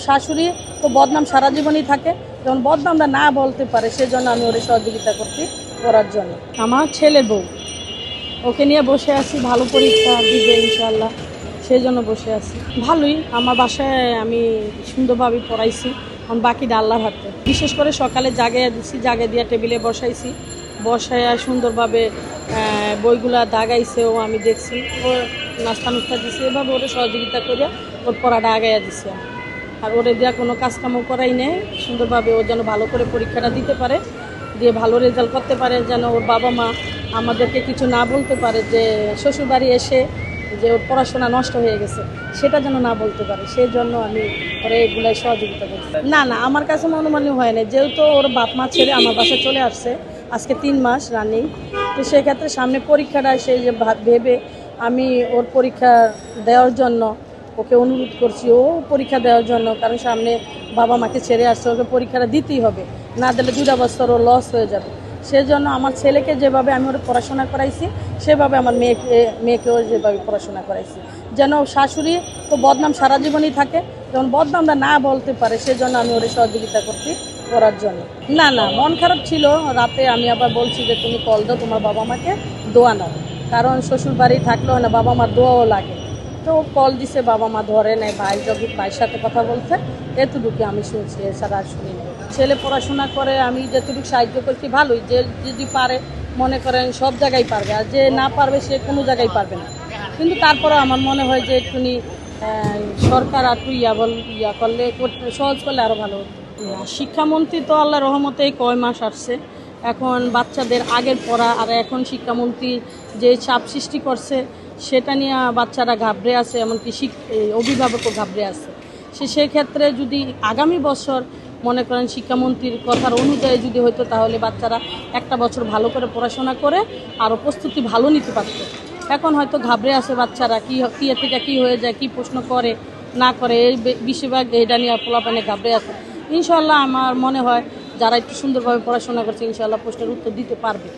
শাশুড়ি তো বদনাম সারা জীবনই থাকে, যেমন বদনামটা না বলতে পারে সেজন্য আমি ওর সহযোগিতা করার জন্য। আমার ছেলে বউ, ওকে নিয়ে বসে আছি, ভালো পরীক্ষা দিবে ইনশাল্লাহ, সেই জন্য বসে আছি। ভালোই, আমার বাসায় আমি সুন্দরভাবে পড়াইছি, এখন বাকিটা আল্লাহর হাতে। বিশেষ করে সকালে জাগাইয়া দিছি, জাগাই দিয়া টেবিলে বসাইছি, বসাইয়া সুন্দরভাবে বইগুলা দাগাইছেও আমি দেখছি, ও নাস্তা দিছি, এভাবে ওরে সহযোগিতা করে ওর পড়াটা আগাইয়া দিছি আমি। আর ওরে দেওয়া কোনো কাজকামও করাই নেই, সুন্দরভাবে ও যেন ভালো করে পরীক্ষাটা দিতে পারে, দিয়ে ভালো রেজাল্ট করতে পারে, যেন ওর বাবা মা আমাদেরকে কিছু না বলতে পারে যে শ্বশুরবাড়ি এসে যে ওর পড়াশোনা নষ্ট হয়ে গেছে, সেটা যেন না বলতে পারে, সেই জন্য আমি ওরা এগুলাই সহযোগিতা করছি। না, আমার কাছে মনোমালিন্য হয় না, যেহেতু ওর বাপ মা ছেড়ে আমার বাসায় চলে আসছে আজকে 3 মাস রানিং, তো সেক্ষেত্রে সামনে পরীক্ষাটা সে যে ভেবে আমি ওর পরীক্ষা দেওয়ার জন্য ওকে অনুরোধ করছি, ও পরীক্ষা দেওয়ার জন্য, কারণ সামনে বাবা মাকে ছেড়ে আসছে, ওকে পরীক্ষাটা দিতেই হবে, না দিলে 2টা বছর ও লস হয়ে যাবে। সেজন্য আমার ছেলেকে যেভাবে আমি ওরা পড়াশোনা করাইছি, সেভাবে আমার মেয়েকেও যেভাবে পড়াশোনা করাইছি, যেন শাশুড়ি তো বদনাম সারা জীবনই থাকে, যেমন বদনামটা না বলতে পারে, সেজন্য আমি ওরা সহযোগিতা করার জন্য। না, মন খারাপ ছিল, রাতে আমি আবার বলছি যে তুমি কল দাও তোমার বাবা মাকে, দোয়া নাও, কারণ শ্বশুর বাড়ি থাকলেও না বাবা মার দোয়াও লাগে। তো কল দিছে, বাবা মা ধরে নেয়, ভাইয়ের সাথে কথা বলছে, এতটুকু আমি শুনছি, এছাড়া আর শুনি না। ছেলে পড়াশোনা করে, আমি যেটুকু সাহায্য করছি ভালোই, যে যদি পারে মনে করেন সব জায়গায় পারবে, আর যে না পারবে সে কোনো জায়গায় পারবে না, কিন্তু তারপরে আমার মনে হয় যে একটুনি সরকার আর একটু করলে সহজ করলে আরও ভালো হতো। শিক্ষামন্ত্রী তো আল্লাহ রহমতে কয় মাস আসছে, এখন বাচ্চাদের আগের পড়া আর এখন শিক্ষামন্ত্রী যে চাপ সৃষ্টি করছে সেটা নিয়ে বাচ্চারা ঘাবড়ে আছে, এমনকি অভিভাবকও ঘাবড়ে আছে। সেক্ষেত্রে যদি আগামী বছর মনে করেন শিক্ষামন্ত্রীর কথার অনুযায়ী যদি হতো, তাহলে বাচ্চারা একটা বছর ভালো করে পড়াশোনা করে আরও প্রস্তুতি ভালো নিতে পারত। এখন হয়তো ঘাবড়ে আছে বাচ্চারা, কি থেকে কী হয়ে যায়, কী প্রশ্ন করে না করে, এই বেশিরভাগ এটা নিয়ে পোলাপানে ঘাবড়ে আছে। ইনশাল্লাহ আমার মনে হয় যারা একটু সুন্দরভাবে পড়াশোনা করছে ইনশাল্লাহ প্রশ্নের উত্তর দিতে পারবে।